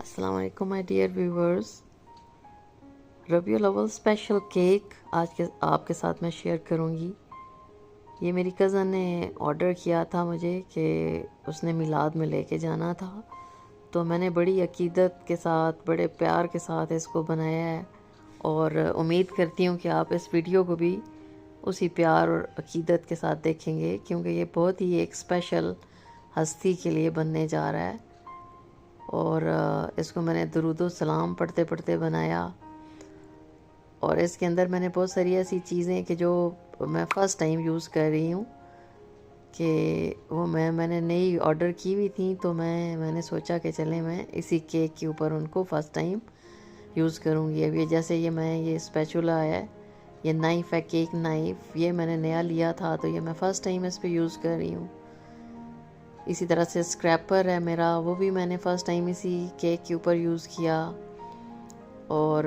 अस्सलाम वालेकुम my dear viewers. Rabiul अव्वल स्पेशल केक आज के आपके साथ मैं शेयर करूंगी। ये मेरी कज़न ने ऑर्डर किया था मुझे कि उसने मिलाद में लेके जाना था, तो मैंने बड़ी अकीदत के साथ बड़े प्यार के साथ इसको बनाया है और उम्मीद करती हूँ कि आप इस वीडियो को भी उसी प्यार और अकीदत के साथ देखेंगे, क्योंकि ये बहुत ही एक स्पेशल हस्ती के लिए बनने जा रहा है। और इसको मैंने दुरूद सलाम पढ़ते पढ़ते बनाया और इसके अंदर मैंने बहुत सारी ऐसी चीज़ें कि जो मैं फ़र्स्ट टाइम यूज़ कर रही हूँ कि वो मैंने नई ऑर्डर की हुई थी, तो मैंने सोचा कि चलें मैं इसी केक के ऊपर उनको फ़र्स्ट टाइम यूज़ करूँगी। अब ये जैसे ये स्पैचुला है, ये नाइफ़ है, केक नाइफ़, ये मैंने नया लिया था, तो ये मैं फ़र्स्ट टाइम इस पर यूज़ कर रही हूँ। इसी तरह से स्क्रैपर है मेरा, वो भी मैंने फ़र्स्ट टाइम इसी केक के ऊपर यूज़ किया। और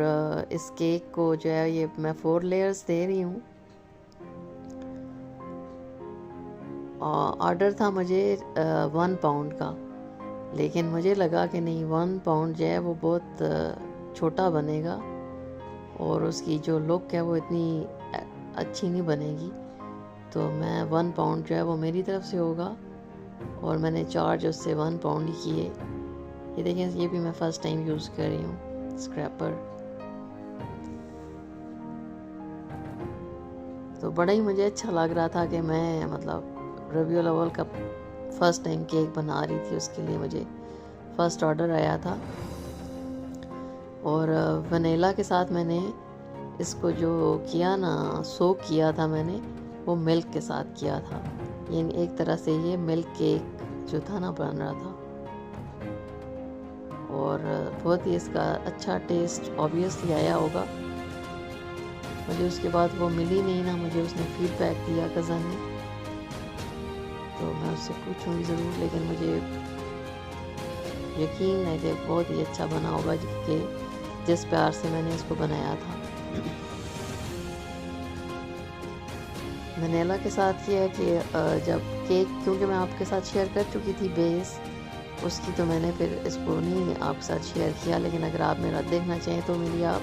इस केक को जो है ये मैं 4 लेयर्स दे रही हूँ। ऑर्डर था मुझे 1 पाउंड का, लेकिन मुझे लगा कि नहीं, 1 पाउंड जो है वो बहुत छोटा बनेगा और उसकी जो लुक है वो इतनी अच्छी नहीं बनेगी, तो मैं 1 पाउंड जो है वो मेरी तरफ से होगा और मैंने चार्ज उससे 1 पाउंड ही किए। ये देखें, ये भी मैं फ़र्स्ट टाइम यूज़ कर रही हूँ स्क्रैपर। तो बड़ा ही मुझे अच्छा लग रहा था कि मैं मतलब रबीउल अव्वल का फ़र्स्ट टाइम केक बना रही थी, उसके लिए मुझे फ़र्स्ट ऑर्डर आया था। और वनीला के साथ मैंने इसको जो किया ना, सोक किया था मैंने, वो मिल्क के साथ किया था। यानी एक तरह से ये मिल्क केक जो था ना बन रहा था और बहुत ही इसका अच्छा टेस्ट ऑब्वियसली आया होगा। मुझे उसके बाद वो मिली नहीं ना, मुझे उसने फीडबैक दिया कज़न ने, तो मैं उससे पूछूंगी ज़रूर, लेकिन मुझे यकीन है कि बहुत ही अच्छा बना होगा कि जिस प्यार से मैंने इसको बनाया था। वनीला के साथ ये है कि जब केक, क्योंकि मैं आपके साथ शेयर कर चुकी थी बेस उसकी, तो मैंने फिर इसको नहीं आपके साथ शेयर किया, लेकिन अगर आप मेरा देखना चाहें तो मेरी आप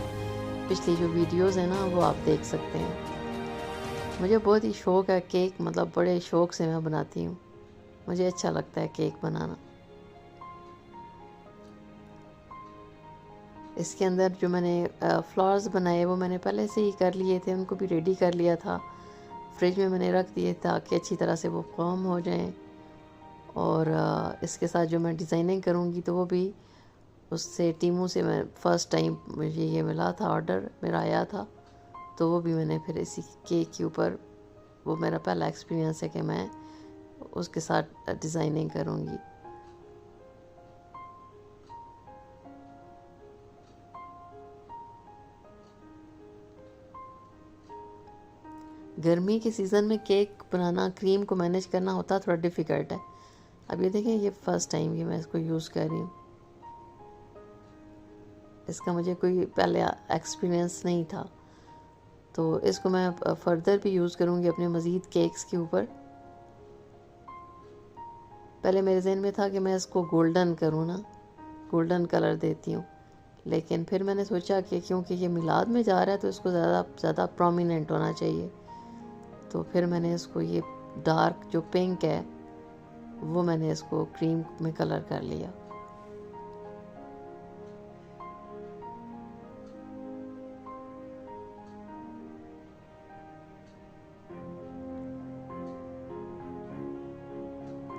पिछली जो वीडियोस हैं ना वो आप देख सकते हैं। मुझे बहुत ही शौक़ है केक, मतलब बड़े शौक़ से मैं बनाती हूँ, मुझे अच्छा लगता है केक बनाना। इसके अंदर जो मैंने फ्लावर्स बनाए वो मैंने पहले से ही कर लिए थे, उनको भी रेडी कर लिया था, फ्रिज में मैंने रख दिए ताकि अच्छी तरह से वो फॉर्म हो जाएं। और इसके साथ जो मैं डिज़ाइनिंग करूँगी तो वो भी उससे टीमू से मैं फ़र्स्ट टाइम मुझे ये मिला था, ऑर्डर मेरा आया था, तो वो भी मैंने फिर इसी केक के ऊपर, वो मेरा पहला एक्सपीरियंस है कि मैं उसके साथ डिज़ाइनिंग करूँगी। गर्मी के सीज़न में केक बनाना, क्रीम को मैनेज करना होता थोड़ा डिफ़िकल्ट है। अब ये देखें, ये फ़र्स्ट टाइम ये मैं इसको यूज़ कर रही हूँ, इसका मुझे कोई पहले एक्सपीरियंस नहीं था, तो इसको मैं फर्दर भी यूज़ करूँगी अपने मज़ीद केक्स के ऊपर। पहले मेरे जहन में था कि मैं इसको गोल्डन करूँ ना, गोल्डन कलर देती हूँ, लेकिन फिर मैंने सोचा कि क्योंकि ये मिलाद में जा रहा है तो इसको ज़्यादा प्रोमिनेंट होना चाहिए, तो फिर मैंने इसको ये डार्क जो पिंक है वो मैंने इसको क्रीम में कलर कर लिया।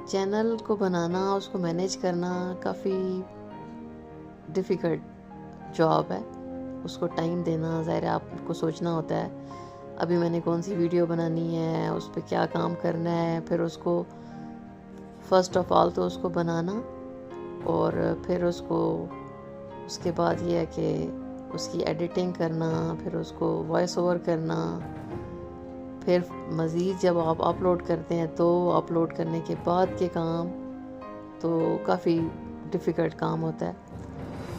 चैनल को बनाना, उसको मैनेज करना काफ़ी डिफ़िकल्ट जॉब है, उसको टाइम देना, ज़ाहिर है आपको सोचना होता है अभी मैंने कौन सी वीडियो बनानी है, उस पर क्या काम करना है, फिर उसको फ़र्स्ट ऑफ ऑल तो उसको बनाना, और फिर उसके बाद ये है कि उसकी एडिटिंग करना, फिर उसको वॉइस ओवर करना, फिर मज़ीद जब आप अपलोड करते हैं तो अपलोड करने के बाद के काम, तो काफ़ी डिफ़िकल्ट काम होता है।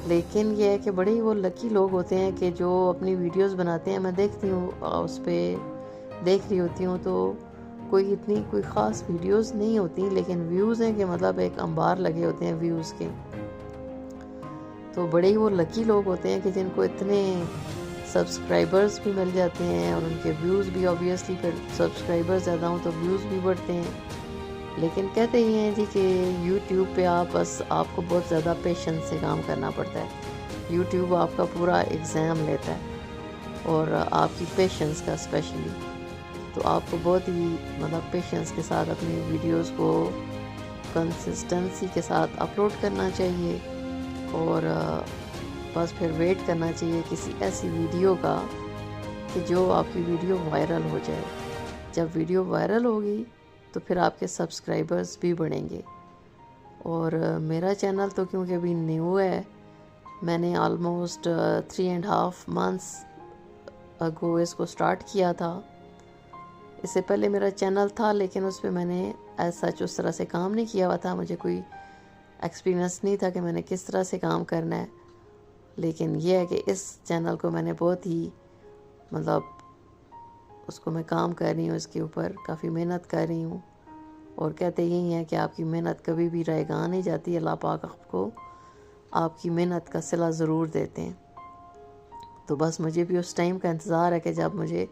लेकिन यह है कि बड़े ही वो लकी लोग होते हैं कि जो अपनी वीडियोस बनाते हैं। मैं देखती हूँ उस पर देख रही होती हूँ तो कोई ख़ास वीडियोस नहीं होती, लेकिन व्यूज़ हैं कि मतलब एक अंबार लगे होते हैं व्यूज़ के। तो बड़े ही वो लकी लोग होते हैं कि जिनको इतने सब्सक्राइबर्स भी मिल जाते हैं और उनके व्यूज़ भी, ऑब्वियसली फिर सब्सक्राइबर्स ज़्यादा हों तो व्यूज़ भी बढ़ते हैं। लेकिन कहते ही हैं जी कि यूट्यूब पे आपको बहुत ज़्यादा पेशेंस से काम करना पड़ता है। यूट्यूब आपका पूरा एग्ज़ाम लेता है और आपकी पेशेंस का स्पेशली, तो आपको बहुत ही मतलब पेशेंस के साथ अपनी वीडियोस को कंसिस्टेंसी के साथ अपलोड करना चाहिए और बस फिर वेट करना चाहिए किसी ऐसी वीडियो का कि जो आपकी वीडियो वायरल हो जाए। जब वीडियो वायरल होगी तो फिर आपके सब्सक्राइबर्स भी बढ़ेंगे। और मेरा चैनल तो क्योंकि अभी न्यू है, मैंने ऑलमोस्ट 3.5 मंथ्स अगो इसको स्टार्ट किया था। इससे पहले मेरा चैनल था लेकिन उस पर मैंने ऐसा उस तरह से काम नहीं किया हुआ था, मुझे कोई एक्सपीरियंस नहीं था कि मैंने किस तरह से काम करना है। लेकिन यह है कि इस चैनल को मैंने बहुत ही मतलब उसको मैं काम कर रही हूँ, इसके ऊपर काफ़ी मेहनत कर रही हूँ। और कहते यही हैं कि आपकी मेहनत कभी भी रहेगा नहीं जाती, अल्लाह पाक आपको आपकी मेहनत का सिला ज़रूर देते हैं। तो बस मुझे भी उस टाइम का इंतज़ार है कि जब मुझे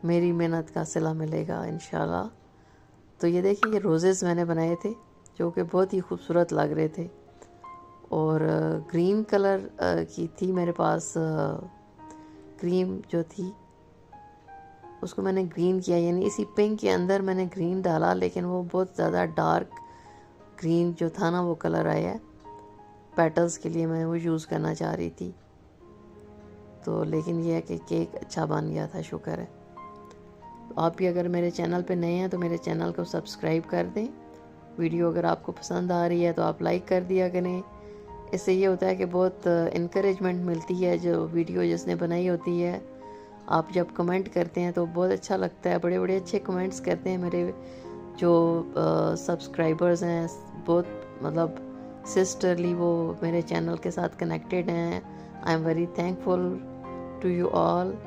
मेरी मेहनत का सिला मिलेगा इंशाल्लाह। तो ये देखिए, ये रोज़ेज़ मैंने बनाए थे जो कि बहुत ही खूबसूरत लग रहे थे और ग्रीन कलर की थी मेरे पास क्रीम जो थी उसको मैंने ग्रीन किया, यानी इसी पिंक के अंदर मैंने ग्रीन डाला, लेकिन वो बहुत ज़्यादा डार्क ग्रीन जो था ना वो कलर आया है। पेटल्स के लिए मैं वो यूज़ करना चाह रही थी, तो लेकिन ये है कि केक अच्छा बन गया था, शुक्र है। तो आप भी अगर मेरे चैनल पे नए हैं तो मेरे चैनल को सब्सक्राइब कर दें। वीडियो अगर आपको पसंद आ रही है तो आप लाइक कर दिया करें। इससे ये होता है कि बहुत इनकरेजमेंट मिलती है, जो वीडियो जिसने बनाई होती है। आप जब कमेंट करते हैं तो बहुत अच्छा लगता है, बड़े बड़े अच्छे कमेंट्स करते हैं मेरे जो सब्सक्राइबर्स हैं, बहुत मतलब सिस्टरली वो मेरे चैनल के साथ कनेक्टेड हैं। I am very thankful to you all.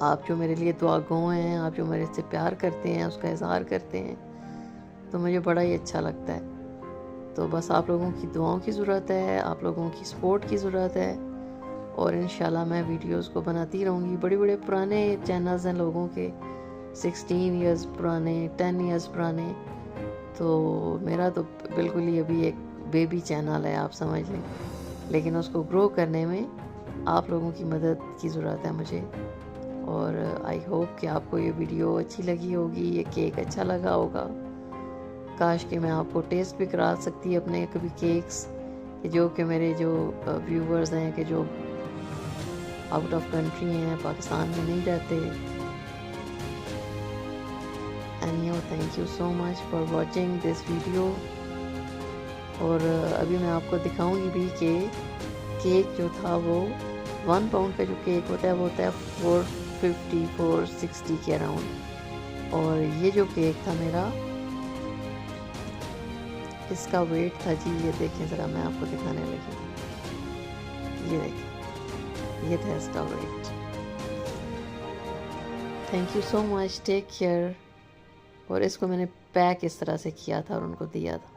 आप जो मेरे लिए दुआ गो हैं, आप जो मेरे से प्यार करते हैं, उसका इज़हार करते हैं, तो मुझे बड़ा ही अच्छा लगता है। तो बस आप लोगों की दुआओं की ज़रूरत है, आप लोगों की सपोर्ट की ज़रूरत है और इंशाल्लाह मैं वीडियोस को बनाती रहूँगी। बड़े बड़े पुराने चैनल्स हैं लोगों के, 16 इयर्स पुराने, 10 इयर्स पुराने, तो मेरा तो बिल्कुल ही अभी एक बेबी चैनल है, आप समझ लें। लेकिन उसको ग्रो करने में आप लोगों की मदद की ज़रूरत है मुझे। और आई होप कि आपको ये वीडियो अच्छी लगी होगी, ये केक अच्छा लगा होगा। काश कि मैं आपको टेस्ट भी करा सकती अपने कभी केक्स, कि जो कि मेरे जो व्यूवर्स हैं कि जो आउट ऑफ कंट्री हैं, पाकिस्तान में नहीं रहते। Anyhow, thank you so much for watching this video. और अभी मैं आपको दिखाऊंगी भी कि केक जो था वो 1 पाउंड का जो केक होता है वो होता है 450 460 के अराउंड। और ये जो केक था मेरा, इसका वेट था जी, ये देखें ज़रा, मैं आपको दिखाने लगी, ये देखें, ये था इसका weight. Thank you so much, take care. और इसको मैंने पैक इस तरह से किया था और उनको दिया था।